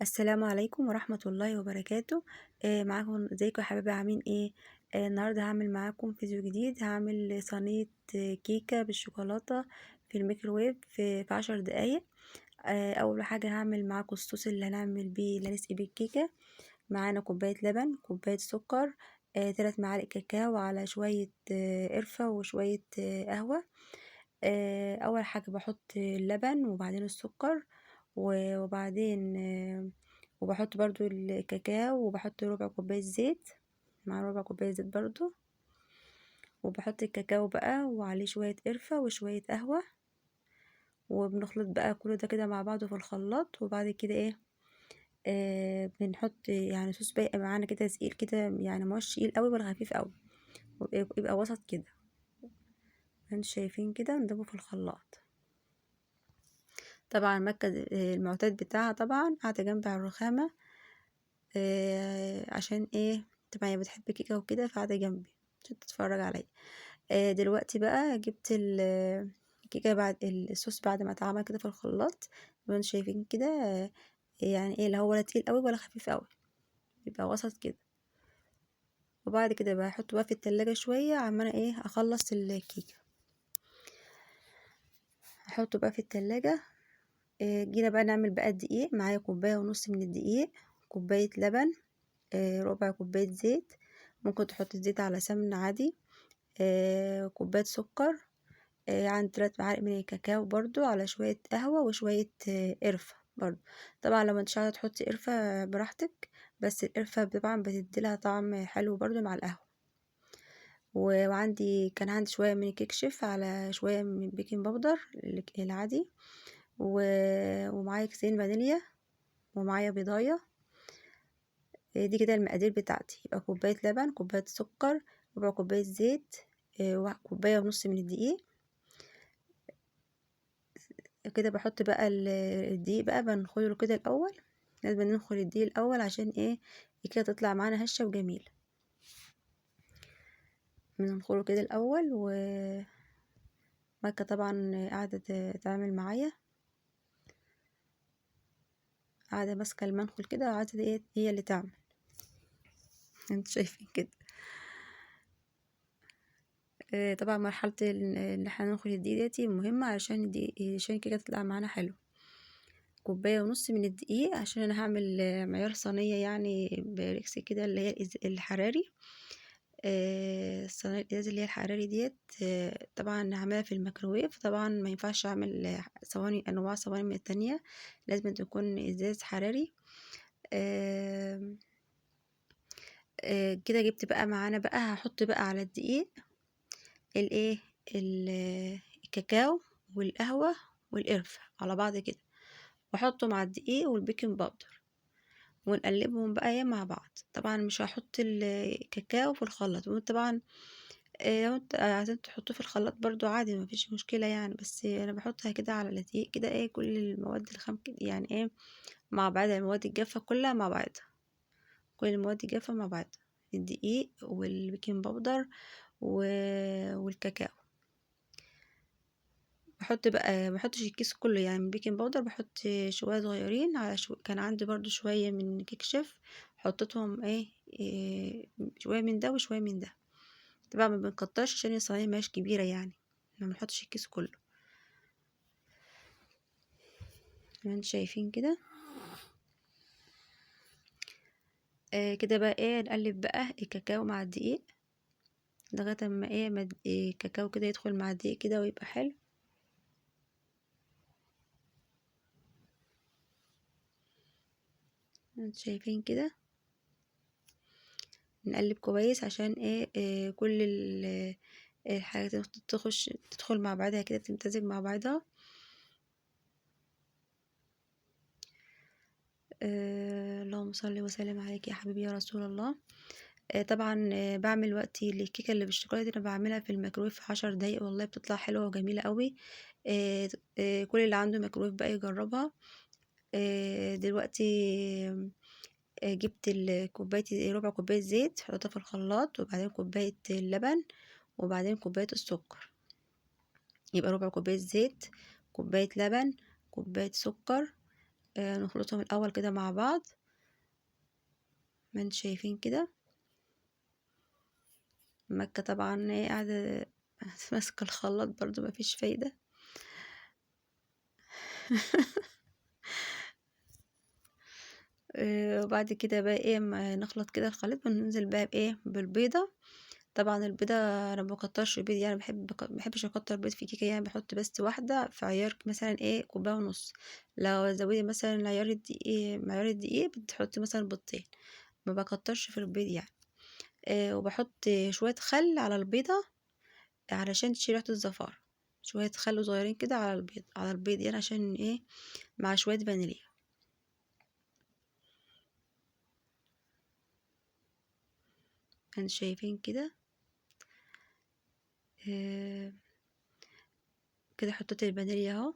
السلام عليكم ورحمة الله وبركاته. معاكم ازيكم يا حبايبي عاملين ايه؟ النهارده هعمل معاكم فيديو جديد. هعمل صينية كيكة بالشوكولاتة في الميكروويف في 10 دقايق. اول حاجة هعمل معاكم الصوص اللي هنعمل بيه اللي هنسقي بيه الكيكة. معانا كوباية لبن، كوباية سكر، 3 معالق كاكاو، على شوية قرفة وشوية قهوة. اول حاجة بحط اللبن وبعدين السكر وبعدين وبحط برضو الكاكاو، وبحط ربع كوباية زيت، مع ربع كوباية زيت برضو، وبحط الكاكاو بقى وعليه شوية قرفة وشوية قهوة، وبنخلط بقى كل ده كده مع بعضه في الخلاط. وبعد كده ايه، بنحط يعني صوص بقى معانا كده تقيل كده، يعني مش تقيل قوي ولا خفيف قوي، يبقى وسط كده. انتوا شايفين كده، نضربه في الخلاط. طبعا المكة المعتاد بتاعها طبعا قاعدة جنبي على الرخامة، عشان ايه، طبعا هي بتحب كيكة وكده فقاعدة جنبي عشان تتفرج عليا. دلوقتي بقى جبت الكيكة بعد الصوص بعد ما اتعمل كده في الخلاط، زي ما انتوا شايفين كده. يعني ايه، لا هو ولا تقيل قوي ولا خفيف قوي، يبقى وسط كده. وبعد كده بقى احطه بقى في التلاجة شوية عمالة ايه اخلص الكيكة، احطه بقى في التلاجة. جينا بقى نعمل بقى الدقيق. معايا كوباية ونص من الدقيق، كوباية لبن، ربع كوباية زيت، ممكن تحط الزيت على سمن عادي، كوباية سكر، عندي 3 معالق من الكاكاو برضو، على شوية قهوة وشوية قرفة برضو. طبعا لو انتش عايزة تحطي قرفة براحتك، بس القرفة طبعا بتديلها طعم حلو برضو مع القهوة. كان عندي شوية من الكيك شيف، على شوية من بيكنج باودر العادي، ومعايا كيسين فانيليا، ومعايا بيضاية. دي كده المقادير بتاعتي. يبقى كوباية لبن، كوباية سكر، ربع كوباية زيت، كوباية ونص من الدقيق. كده بحط بقى الدقيق بقى بنخله كده الأول، لازم ننخل الدقيق الأول عشان ايه كده تطلع معانا هشة وجميلة. بننخله كده الأول. مكة طبعا قاعدة تتعامل معايا، قاعدة ماسكة المنخل كده وقاعدة ايه هي اللي تعمل. انتوا شايفين كده. طبعا مرحلة ان احنا ننخل الدقيق ديتي مهمة عشان عشان كده تطلع معانا حلو. كوباية ونص من الدقيق عشان انا هعمل معيار صينية يعني بريكس كده، اللي هي الحراري. الصينية الازاز اللي هي الحراري ديت. طبعا هعملها في الميكروويف، طبعا ما ينفعش اعمل صواني، انواع صواني من التانية، لازم تكون ازاز حراري. آه، كده جبت بقى معانا بقى، هحط بقى على الدقيق الايه الكاكاو والقهوة والقرفة على بعض كده، واحطه مع الدقيق والبيكنج باودر، ونقلبهم بقى ايه مع بعض. طبعا مش هحط الكاكاو في الخلاط، طبعا لو انت عايزين تحطوه في الخلاط برضو عادي مفيش مشكلة يعني، بس انا بحطها كده على الدقيق كده، ايه كل المواد الخام كده يعني ايه مع بعضها، المواد الجافة كلها مع بعضها، كل المواد الجافة مع بعضها، الدقيق والبيكنج باودر والكاكاو. بحط بقى، بحطش الكيس كله يعني من بيكنج باودر، بحط شوية صغيرين، على كان عندي برضو شوية من كيك شيف، حطيتهم إيه شوية من ده وشوية من ده. طبعا ما بنكترش عشان الصينية مش كبيرة يعني، ما بنحطش الكيس كله. انتوا شايفين كده. كده بقى ايه، نقلب بقى الكاكاو مع الدقيق لغاية اما ايه ما الكاكاو كده يدخل مع الدقيق كده ويبقى حلو. انتوا شايفين كده. نقلب كويس عشان ايه, كل الحاجات تدخل مع بعضها كده، تمتزج مع بعضها. اللهم صل وسلم عليك يا حبيبي يا رسول الله. طبعا بعمل وقتي الكيكه اللي بالشوكولاته دي، انا بعملها في الميكرويف في 10 دقايق، والله بتطلع حلوه وجميله قوي. كل اللي عنده ميكرويف بقى يجربها. دلوقتي جبت كوبايه، ربع كوبايه زيت، حطيتها في الخلاط، وبعدين كوبايه اللبن، وبعدين كوبايه السكر. يبقى ربع كوبايه زيت، كوبايه لبن، كوبايه سكر، نخلطهم الاول كده مع بعض ما انتم شايفين كده. مكة طبعا هي قاعدة ماسكة الخلاط برضو مفيش فايدة. وبعد كده بقى ايه ما نخلط كده الخليط وننزل بقى بايه بالبيضة. طبعا البيضة انا مبكترش بيض يعني محبش اكتر بيض في كيكة، يعني بحط بس واحدة في عيار مثلا ايه كوباية ونص. لو زودي مثلا معيار الدقيق بتحطي مثلا بيضتين، ما بكترش في البيض يعني. وبحط شوية خل على البيضة علشان تشيل ريحة الزفارة. شوية خل صغيرين كده على البيض يعني عشان ايه، مع شوية فانيليا. انتوا شايفين كده. آه كده حطيت الفانيليا اهو،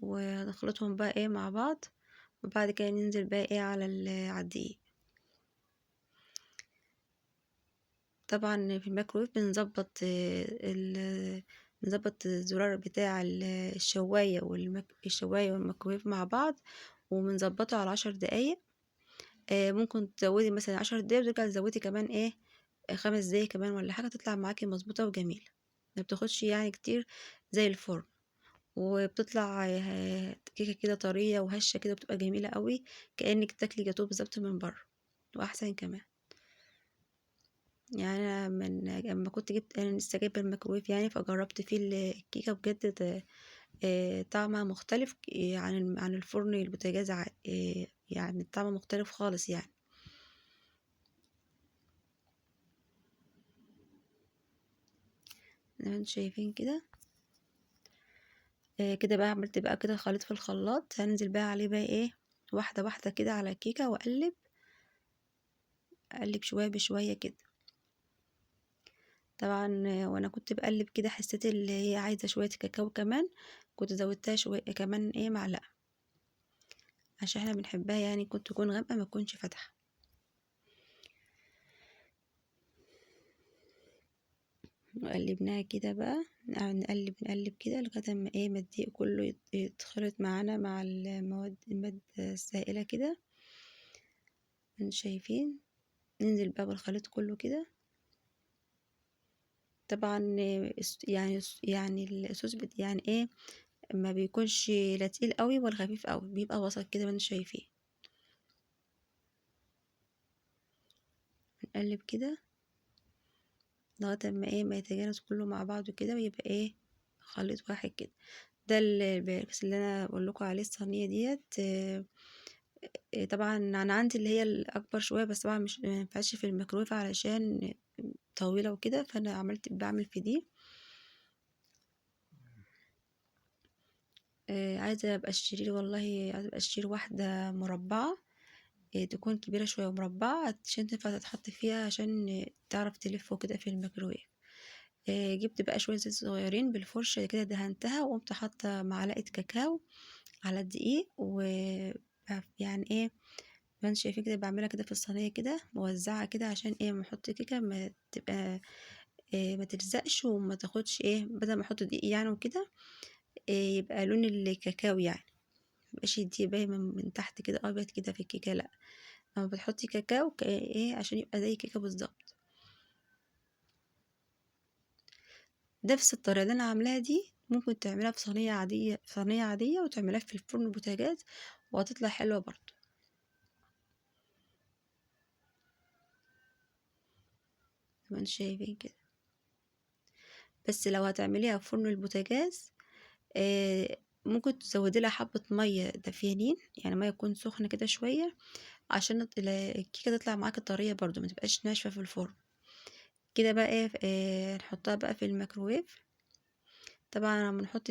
ونخلطهم بقى ايه مع بعض. وبعد كده ننزل بقى ايه على الدقيق. طبعا في الميكرويف بنظبط الزرار بتاع الشواية الشواية والميكرويف مع بعض، وبنظبطه على 10 دقايق. ممكن تزودي مثلا 10 دقايق وترجعي تزودي كمان ايه 5 دقايق كمان ولا حاجة، تطلع معاكي مظبوطة وجميلة. ما بتاخدش يعني كتير زي الفرن، وبتطلع كيكة كده طرية وهشة كده، بتبقى جميلة قوي، كأنك تاكلي جاتوه بالظبط من بره، واحسن كمان. يعني انا لما كنت انا لسه جايبه الميكروويف يعني، فجربت فيه الكيكه بجد طعمها مختلف عن الفرن البوتاجاز يعني الطعم مختلف خالص يعني. زي ما انتم شايفين كده. كده بقى عملت بقى كده خليط في الخلاط، هنزل بقى عليه بقى ايه واحده واحده كده على الكيكه، واقلب شويه بشويه كده. طبعا وانا كنت بقلب كده حسيت اللي هي عايزه شويه كاكاو كمان، كنت زودتها شويه كمان ايه معلقه، عشان احنا بنحبها يعني كنت تكون غامقه ما تكونش فاتحه. وقلبناها كده بقى، نقلب كده لغايه ما ايه ما الدقيق كله يتخلط معانا مع المادة السائله كده. انتوا شايفين. ننزل بقى بالخليط كله كده. طبعا يعني الصوص يعني ايه ما بيكونش لا تقيل قوي ولا خفيف قوي، بيبقى وسط كده ما انتوا شايفين. نقلب كده لغايه ما ايه ما يتجانس كله مع بعضه كده، ويبقى ايه خليط واحد كده. ده بس اللي انا بقول لكم عليه الصينيه ديت. طبعا انا عندي اللي هي الاكبر شويه، بس طبعا مش ما ينفعش في الميكرويف علشان طويله وكده، فانا بعمل في دي. عايزه ابقى اشتري والله، عايزه ابقى اشتري واحده مربعه، تكون كبيره شويه ومربعه عشان تنفع تتحط فيها، عشان تعرف تلف وكده في الميكرويف. جبت بقى شويه زيت صغيرين بالفرشه كده، دهنتها وقمت حاطه معلقه كاكاو على الدقيق، يعني ايه ما انت شايفين كده، بعملها كده في الصينيه كده موزعه كده، عشان ايه ما احط كيكه ما تبقى ما تلزقش وما تاخدش ايه، بدل ما احط دقيق يعني وكده يبقى لون الكاكاو يعني مبقاش يديه باين من تحت كده ابيض كده في الكيكه، لا لما بتحطي كاكاو ايه عشان يبقى زي الكيكه بالظبط. نفس الطريقه اللي انا عاملاها دي ممكن تعملها في صينيه عاديه وتعملها في الفرن البوتاجاز، وهتطلع حلوه برضو. زي ما انتوا شايفين كده. بس لو هتعمليها في فرن البوتاجاز ممكن تزودي لها حبة مية دافيين، يعني مية تكون سخنة كده شوية، عشان الكيكة تطلع معاكي طرية برضو ما تبقاش ناشفة في الفرن. كده بقى ايه نحطها بقى في الميكروويف. طبعا لما نحط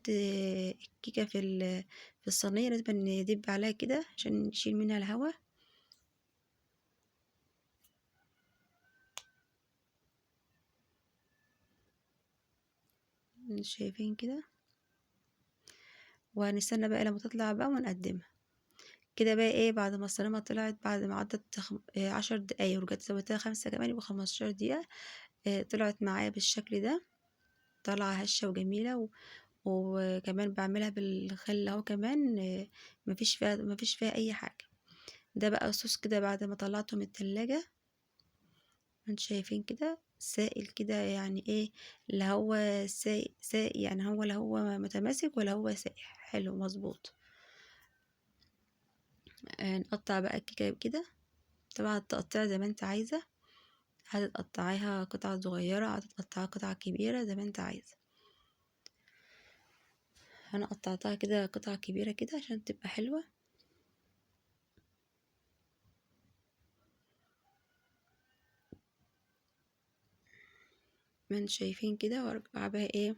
الكيكة في الصينية لازم ندب عليها كده عشان نشيل منها الهواء. شايفين كده. وهنستنى بقى لما تطلع بقى ونقدمها. كده بقى ايه بعد ما الصينية طلعت، بعد ما عدت 10 دقايق ورجعت زودتها 5 كمان، يبقى 15 دقيقة. طلعت معايا بالشكل ده، طالعة هشة وجميلة وكمان بعملها بالخل اهو كمان، مفيش فيها اي حاجة. ده بقى الصوص كده بعد ما طلعته من التلاجة، انتوا شايفين كده سائل كده، يعني ايه، لا هو سائل يعني، هو لا هو متماسك ولا هو سائح، حلو مظبوط. نقطع بقى الكيكة كده، طبعا التقطيع زي ما انت عايزة، هتقطعيها قطع صغيرة، هتقطعيها قطع كبيرة زي ما انت عايزة. انا قطعتها كده قطع كبيرة كده عشان تبقى حلوة. ما انتوا شايفين كده، وارجع بقى ايه،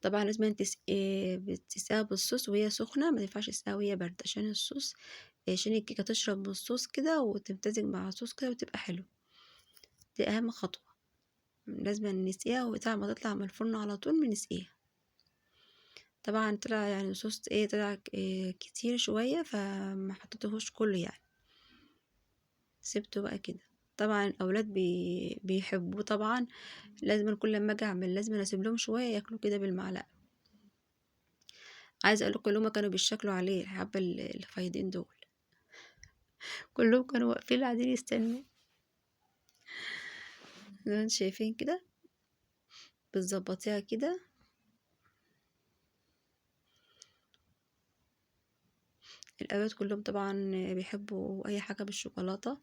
طبعا لازم بتسقيها بالصوص وهي سخنة، ما ينفعش تسقيها وهي باردة، عشان الصوص، عشان الكيكة تشرب من الصوص كده وتمتزج مع الصوص كده وتبقى حلوة. دي اهم خطوة، لازم نسقيها، وبتاع ما تطلع من الفرن على طول بنسقيها. طبعا طلع يعني صوص ايه، طلع إيه كتير شوية، فما حطيتهوش كله يعني، سبته بقى كده. طبعا الاولاد بيحبوه طبعا، لازم كل ما اجي اعمل لازم اسيب لهم شويه ياكلوا كده بالمعلقه. عايزه اقول لكم كلهم كانوا بيشكلوا عليه، الحبه الفايضين دول كلهم كانوا واقفين قاعدين يستنوا. زي ما انتم شايفين كده، بتظبطيها كده. الاولاد كلهم طبعا بيحبوا اي حاجه بالشوكولاته،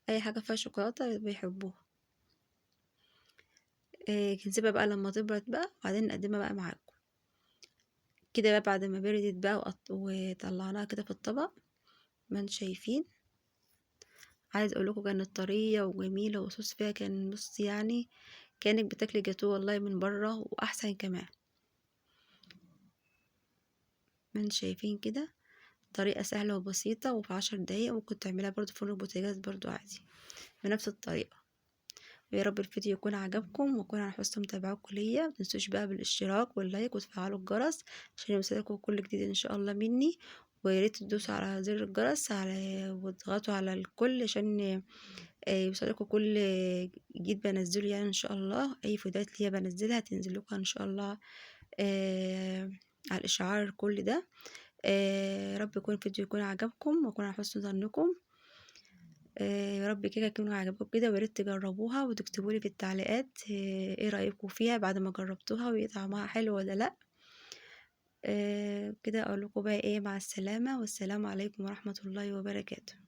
اي حاجه فيها شوكولاته بيحبوها. نسيبها بقى لما تبرد بقى، وبعدين نقدمها بقى معاكم كده بقى بعد ما بردت بقى، وطلعناها كده في الطبق. ما انتم شايفين، عايز اقول لكم كانت طريه وجميله، وصوص فيها كان بص يعني، كانك بتاكلي جاتوه والله من بره واحسن كمان. ما انتم شايفين كده، طريقه سهله وبسيطه، وفي 10 دقايق ممكن تعملها برضو في فرن البوتاجاز برضو عادي بنفس الطريقه. ويا رب الفيديو يكون عجبكم، ويكون على حسن متابعتكم ليا. متنسوش بقى بالاشتراك واللايك وتفعلوا الجرس عشان يوصلكم كل جديد ان شاء الله مني. ويا ريت تدوسوا على زر الجرس وتضغطوا على الكل عشان يوصلكوا كل جديد بنزله، يعني ان شاء الله اي فيديوهات ليا بنزلها تنزل لكم ان شاء الله على الاشعار كل ده. يا رب يكون الفيديو يكون عجبكم، ويكون على حسن ظنكم. يا رب كده يكون عجبكم كده، ويا ريت تجربوها وتكتبوا لي في التعليقات ايه رأيكم فيها بعد ما جربتوها، وطعمها حلو ولا لا. كده اقول لكم بقى ايه، مع السلامة، والسلام عليكم ورحمة الله وبركاته.